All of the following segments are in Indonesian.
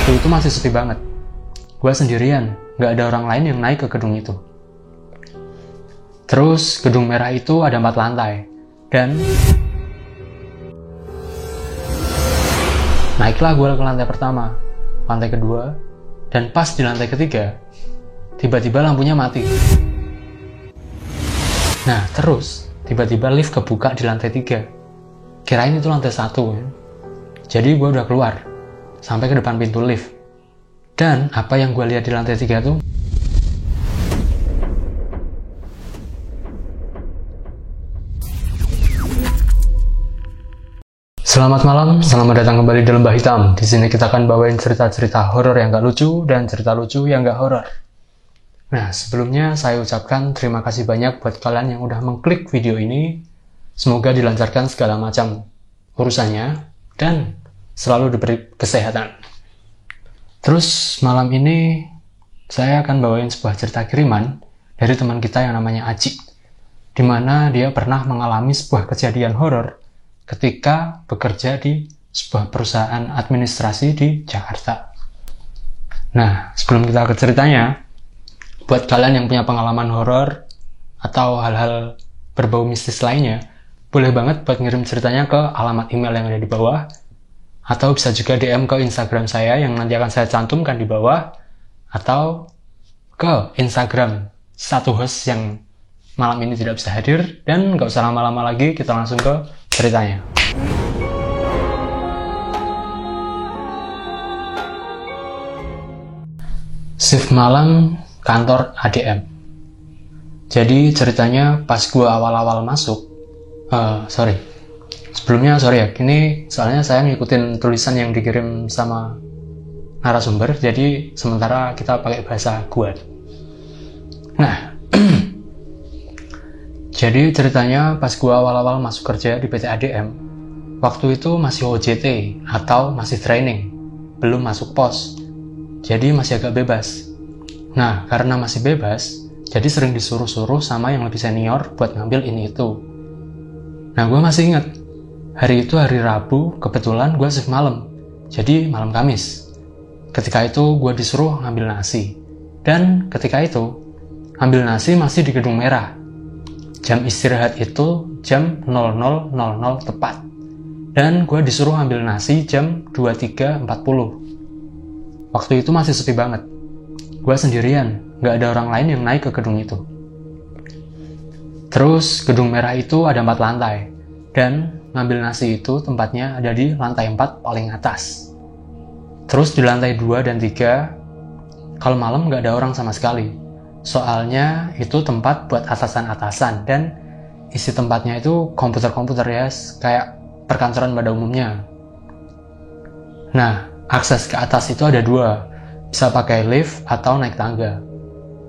Waktu itu masih sepi banget. Gue sendirian, gak ada orang lain yang naik ke gedung itu. Terus gedung merah itu ada 4 lantai. Dan naiklah gue ke lantai pertama, lantai kedua, dan pas di lantai ketiga, tiba-tiba lampunya mati. Nah, terus tiba-tiba lift kebuka di lantai 3. Kirain itu lantai 1 ya. Jadi gue udah keluar sampai ke depan pintu lift. Dan apa yang gue lihat di lantai 3 tuh Selamat malam, selamat datang kembali di Lembah Hitam. Di sini kita akan bawain cerita-cerita horor yang gak lucu dan cerita lucu yang gak horor. Nah, sebelumnya saya ucapkan terima kasih banyak buat kalian yang udah mengklik video ini. Semoga dilancarkan segala macam urusannya dan selalu diberi kesehatan. Terus malam ini saya akan bawain sebuah cerita kiriman dari teman kita yang namanya Aji, di mana dia pernah mengalami sebuah kejadian horor ketika bekerja di sebuah perusahaan administrasi di Jakarta. Nah, sebelum kita ke ceritanya, buat kalian yang punya pengalaman horor atau hal-hal berbau mistis lainnya, boleh banget buat ngirim ceritanya ke alamat email yang ada di bawah, atau bisa juga DM ke Instagram saya yang nanti akan saya cantumkan di bawah, atau ke Instagram satu host yang malam ini tidak bisa hadir. Dan gak usah lama-lama lagi, kita langsung ke ceritanya. Shift malam kantor ADM. Jadi ceritanya pas gue awal-awal masuk, sebelumnya ya, ini soalnya saya ngikutin tulisan yang dikirim sama narasumber, jadi sementara kita pakai bahasa gue. Nah, jadi ceritanya pas gue awal-awal masuk kerja di PT ADM, waktu itu masih OJT atau masih training, belum masuk pos, jadi masih agak bebas. Nah, karena masih bebas, jadi sering disuruh-suruh sama yang lebih senior buat ngambil ini itu. Nah, gue masih ingat, hari itu hari Rabu, kebetulan gue shift malam, jadi malam Kamis. Ketika itu gue disuruh ngambil nasi, dan ketika itu ngambil nasi masih di gedung merah. Jam istirahat itu jam 00.00 tepat. Dan gue disuruh ambil nasi jam 23.40. Waktu itu masih sepi banget. Gue sendirian, gak ada orang lain yang naik ke gedung itu. Terus gedung merah itu ada 4 lantai. Dan ngambil nasi itu tempatnya ada di lantai 4 paling atas. Terus di lantai 2 dan 3, kalau malam gak ada orang sama sekali. Soalnya itu tempat buat atasan-atasan dan isi tempatnya itu komputer-komputer ya, kayak perkantoran pada umumnya. Nah, akses ke atas itu ada 2, bisa pakai lift atau naik tangga.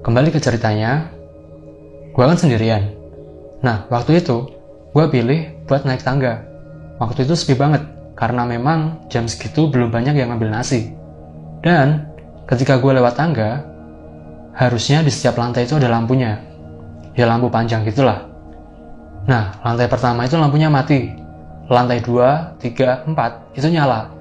Kembali ke ceritanya, gue kan sendirian. Nah, waktu itu gue pilih buat naik tangga. Waktu itu sepi banget, karena memang jam segitu belum banyak yang ngambil nasi. Dan ketika gue lewat tangga, harusnya di setiap lantai itu ada lampunya. Ya lampu panjang gitulah. Nah, lantai pertama itu lampunya mati. Lantai 2, 3, 4 itu nyala.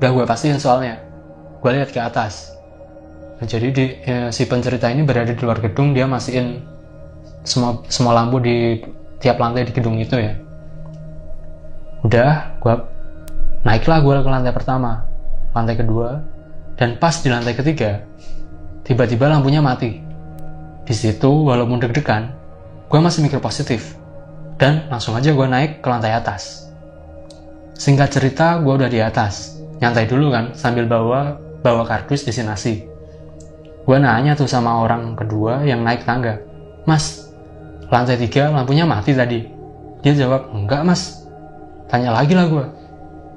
Udah gue pastiin soalnya. Gue lihat ke atas. Nah, jadi si pencerita ini berada di luar gedung, dia masihin semua lampu di tiap lantai di gedung itu ya. Udah, naiklah gue ke lantai pertama, lantai kedua, dan pas di lantai ketiga, tiba-tiba lampunya mati. Di situ, walaupun deg-degan, gue masih mikir positif. Dan langsung aja gue naik ke lantai atas. Singkat cerita, gue udah di atas. Nyantai dulu kan, sambil bawa kardus isi nasi. Gue nanya tuh sama orang kedua yang naik tangga, "Mas, lantai 3 lampunya mati tadi?" Dia jawab, "Enggak mas." Tanya lagi lah gue,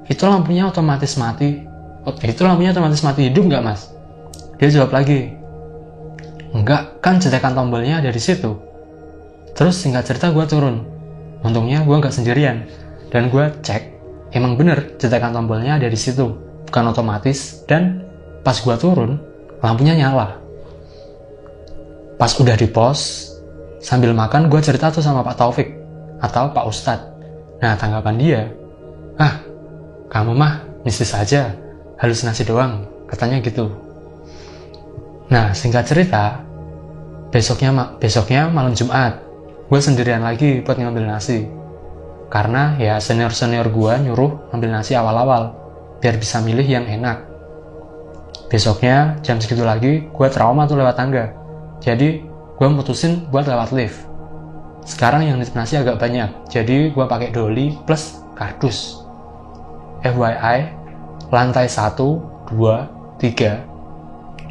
"Itu lampunya otomatis mati? Itu lampunya otomatis mati hidup nggak mas?" Dia jawab lagi, "Enggak, kan cetekan tombolnya ada di situ." Terus singkat cerita gue turun. Untungnya gue nggak sendirian. Dan gue cek, emang bener cetekan tombolnya ada di situ, bukan otomatis. Dan pas gue turun, lampunya nyala. Pas udah di pos, sambil makan gue cerita tuh sama Pak Taufik atau Pak Ustadz. Nah, tanggapan dia, "Ah, kamu mah mistis aja. halusinasi doang, katanya gitu. Nah, singkat cerita, besoknya malam Jumat, gue sendirian lagi buat ngambil nasi. Karena ya senior-senior gue nyuruh ngambil nasi awal-awal, biar bisa milih yang enak. Besoknya jam segitu lagi, gue trauma tuh lewat tangga. Jadi gue mutusin buat lewat lift. Sekarang yang nitip nasi agak banyak, jadi gue pakai doli plus kardus. FYI, lantai 1, 2, 3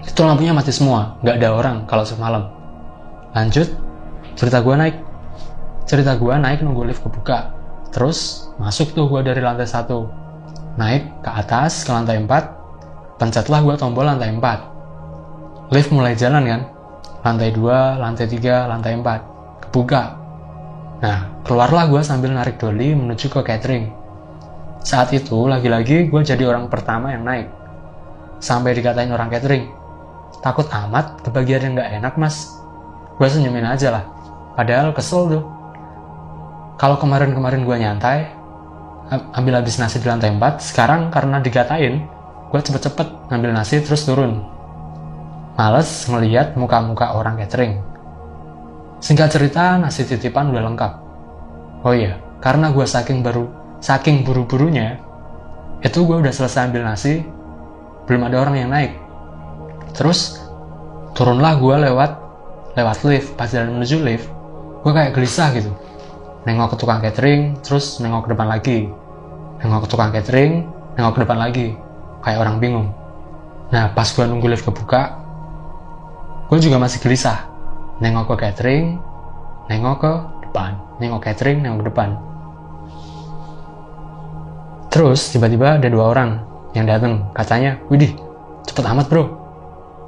itu lampunya mati semua, nggak ada orang kalau semalam. Lanjut, cerita gue naik nunggu lift kebuka. Terus masuk tuh gue dari lantai 1, naik ke atas ke lantai 4, pencetlah gue tombol lantai 4. Lift mulai jalan kan, lantai 2, lantai 3, lantai 4, kebuka. Nah, keluarlah gue sambil narik doli menuju ke catering. Saat itu, lagi-lagi gue jadi orang pertama yang naik. Sampai dikatain orang catering, takut amat kebagian yang gak enak mas. Gue senyumin aja lah, padahal kesel tuh. Kalau kemarin gue nyantai, ambil habis nasi di lantai 4, sekarang karena dikatain, gue cepet-cepet ngambil nasi terus turun. Males ngeliat muka-muka orang catering. Singkat cerita, nasi titipan udah lengkap. Oh iya, karena gue saking buru-burunya, itu gue udah selesai ambil nasi, belum ada orang yang naik. Terus turunlah gue lewat lift. Pas jalan menuju lift, gue kayak gelisah gitu. Nengok ke tukang catering, terus nengok ke depan lagi. Nengok ke tukang catering, nengok ke depan lagi. Kayak orang bingung. Nah, pas gue nunggu lift kebuka, gue juga masih gelisah. Nengok ke catering, nengok ke depan. Nengok catering, nengok ke depan. Terus tiba-tiba ada 2 orang yang datang, katanya, "Widih, cepet amat bro."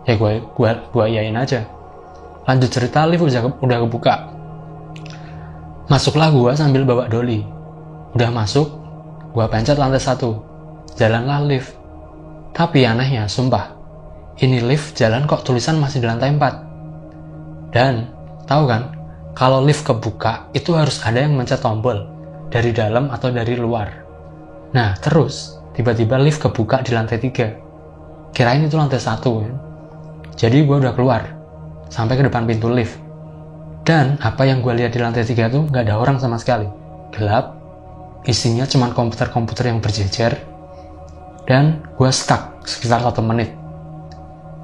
Ya gue iyain aja. Lanjut cerita, lift udah kebuka. Masuklah gue sambil bawa doli. Udah masuk, gue pencet lantai 1. Jalanlah lift. Tapi anehnya, sumpah, ini lift jalan kok tulisan masih di lantai 4. Dan tahu kan, kalau lift kebuka itu harus ada yang mencet tombol dari dalam atau dari luar. Nah, terus tiba-tiba lift kebuka di lantai 3. Kirain itu lantai 1 kan. Jadi gue udah keluar sampai ke depan pintu lift. Dan apa yang gue lihat di lantai 3 tuh gak ada orang sama sekali. Gelap, isinya cuma komputer-komputer yang berjejer. Dan gue stuck sekitar 1 menit.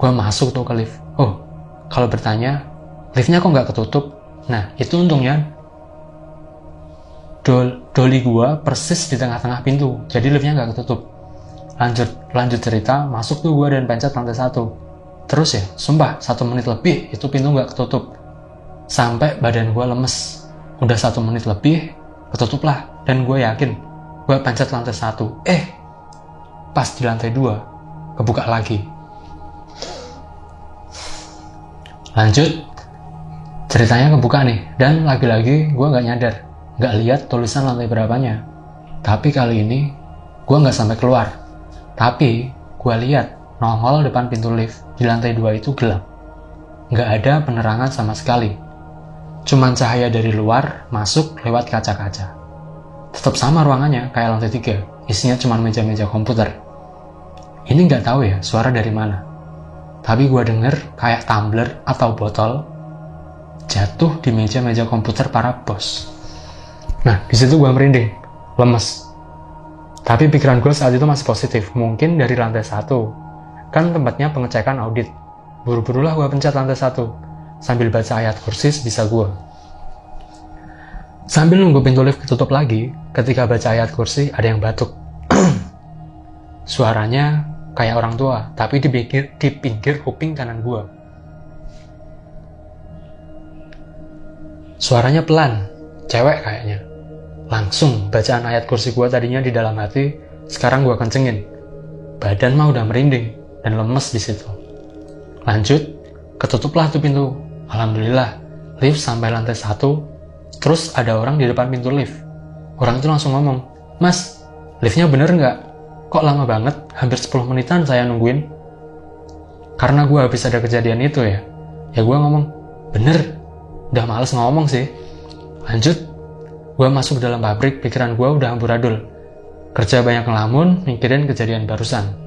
Gue masuk tuh ke lift. Oh, kalau bertanya, liftnya kok gak ketutup? Nah, itu untungnya doli gue persis di tengah-tengah pintu. Jadi liftnya gak ketutup. Lanjut cerita, masuk tuh gue dan pencet lantai 1. Terus ya, sumpah 1 menit lebih itu pintu gak ketutup. Sampai badan gue lemes. Udah 1 menit lebih, ketutup lah. Dan gue yakin, gue pencet lantai 1. Pas di lantai 2, kebuka lagi. Lanjut, ceritanya kebuka nih. Dan lagi-lagi gue gak nyadar, gak lihat tulisan lantai berapanya. Tapi kali ini, gue gak sampai keluar. Tapi, gue lihat nongol depan pintu lift di lantai 2 itu gelap. Nggak ada penerangan sama sekali. Cuman cahaya dari luar masuk lewat kaca-kaca. Tetap sama ruangannya kayak lantai 3. Isinya cuma meja-meja komputer. Ini nggak tahu ya suara dari mana. Tapi gue denger kayak tumbler atau botol jatuh di meja-meja komputer para bos. Nah, di situ gue merinding, lemes. Tapi pikiran gue saat itu masih positif. Mungkin dari lantai 1. Kan tempatnya pengecekan audit. Buru-burulah gue pencet lantai 1. Sambil baca ayat kursi sebisa gue. Sambil nunggu pintu lift ketutup lagi, ketika baca ayat kursi ada yang batuk. Suaranya kayak orang tua, tapi di pinggir kuping kanan gue. Suaranya pelan, cewek kayaknya. Langsung bacaan ayat kursi gue tadinya di dalam hati, sekarang gue kencengin. Badan mah udah merinding dan lemes di situ. Lanjut, ketutuplah tuh pintu. Alhamdulillah, lift sampai lantai 1. Terus ada orang di depan pintu lift. Orang itu langsung ngomong, "Mas, liftnya bener nggak? Kok lama banget? Hampir 10 menitan saya nungguin." Karena gue habis ada kejadian itu ya gue ngomong, "Bener." Udah males ngomong sih. Lanjut, gue masuk dalam pabrik, pikiran gue udah amburadul. Kerja banyak ngelamun, mikirin kejadian barusan.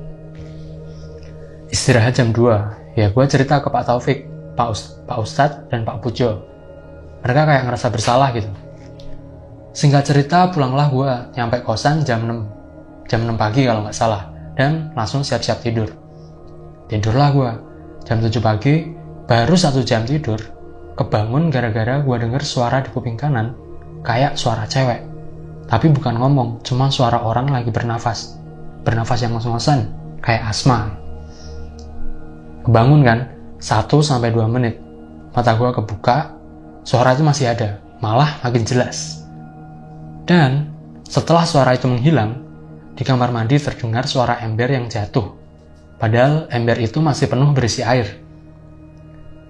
Istirahat jam 2, ya gue cerita ke Pak Taufik, Pak Ustadz, dan Pak Pujo. Mereka kayak ngerasa bersalah gitu. Singkat cerita, pulanglah gue, nyampe kosan jam 6 pagi kalau nggak salah, dan langsung siap-siap tidur. Tidurlah gue, jam 7 pagi, baru 1 jam tidur, kebangun gara-gara gue denger suara di kuping kanan, kayak suara cewek. Tapi bukan ngomong, cuma suara orang lagi bernafas yang ngos-ngosan, kayak asma. Kebangun kan, 1-2 menit, mata gue kebuka, suara itu masih ada, malah makin jelas. Dan setelah suara itu menghilang, di kamar mandi terdengar suara ember yang jatuh. Padahal ember itu masih penuh berisi air.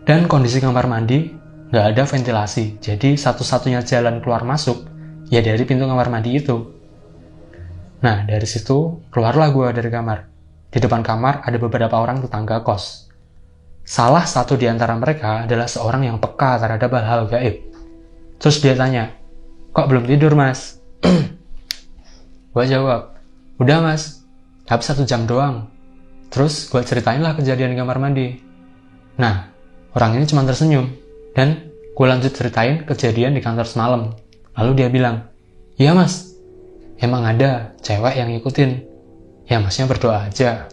Dan kondisi kamar mandi nggak ada ventilasi, jadi satu-satunya jalan keluar masuk ya dari pintu kamar mandi itu. Nah, dari situ keluarlah gue dari kamar. Di depan kamar ada beberapa orang tetangga kos. Salah satu di antara mereka adalah seorang yang peka terhadap hal-hal gaib. Terus dia tanya, "Kok belum tidur, Mas?" Gue jawab, "Udah, Mas, tapi 1 jam doang." Terus gue ceritain lah kejadian di kamar mandi. Nah, orang ini cuma tersenyum, dan gue lanjut ceritain kejadian di kantor semalam. Lalu dia bilang, "Iya, Mas, emang ada cewek yang ngikutin. Ya, Masnya berdoa aja.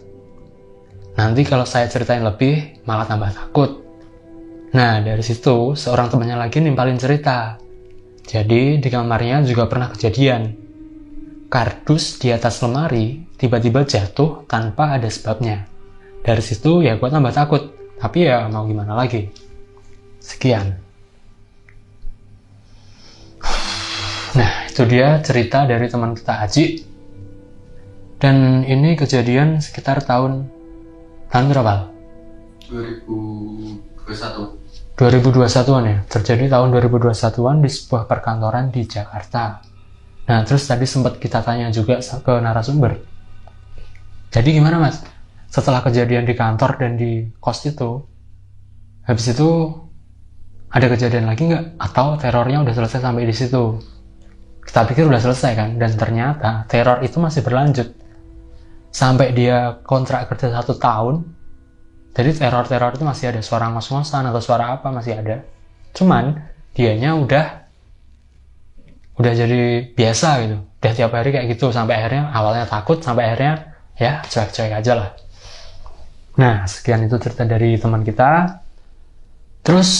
Nanti kalau saya ceritain lebih, malah tambah takut." Nah, dari situ, seorang temannya lagi nimpalin cerita. Jadi, di kamarnya juga pernah kejadian. Kardus di atas lemari tiba-tiba jatuh tanpa ada sebabnya. Dari situ, ya gue tambah takut. Tapi ya mau gimana lagi. Sekian. Nah, itu dia cerita dari teman kita Aji. Dan ini kejadian sekitar tahun berapa? 2021. 2021an ya. Terjadi tahun 2021an di sebuah perkantoran di Jakarta. Nah, terus tadi sempat kita tanya juga ke narasumber. Jadi gimana, Mas? Setelah kejadian di kantor dan di kos itu, habis itu ada kejadian lagi nggak? Atau terornya udah selesai sampai di situ? Kita pikir udah selesai kan? Dan ternyata teror itu masih berlanjut. Sampai dia kontrak kerja 1 tahun, jadi teror-teror itu masih ada. Suara ngos-ngosan atau suara apa masih ada. Cuman, dianya udah jadi biasa gitu. Udah tiap hari kayak gitu. Sampai akhirnya, awalnya takut, sampai akhirnya ya cuek-cuek aja lah. Nah, sekian itu cerita dari teman kita. Terus,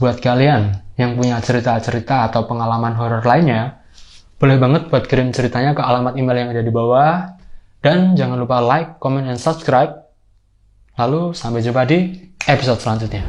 buat kalian yang punya cerita-cerita atau pengalaman horor lainnya, boleh banget buat kirim ceritanya ke alamat email yang ada di bawah. Dan jangan lupa like, comment, and subscribe. Lalu, sampai jumpa di episode selanjutnya.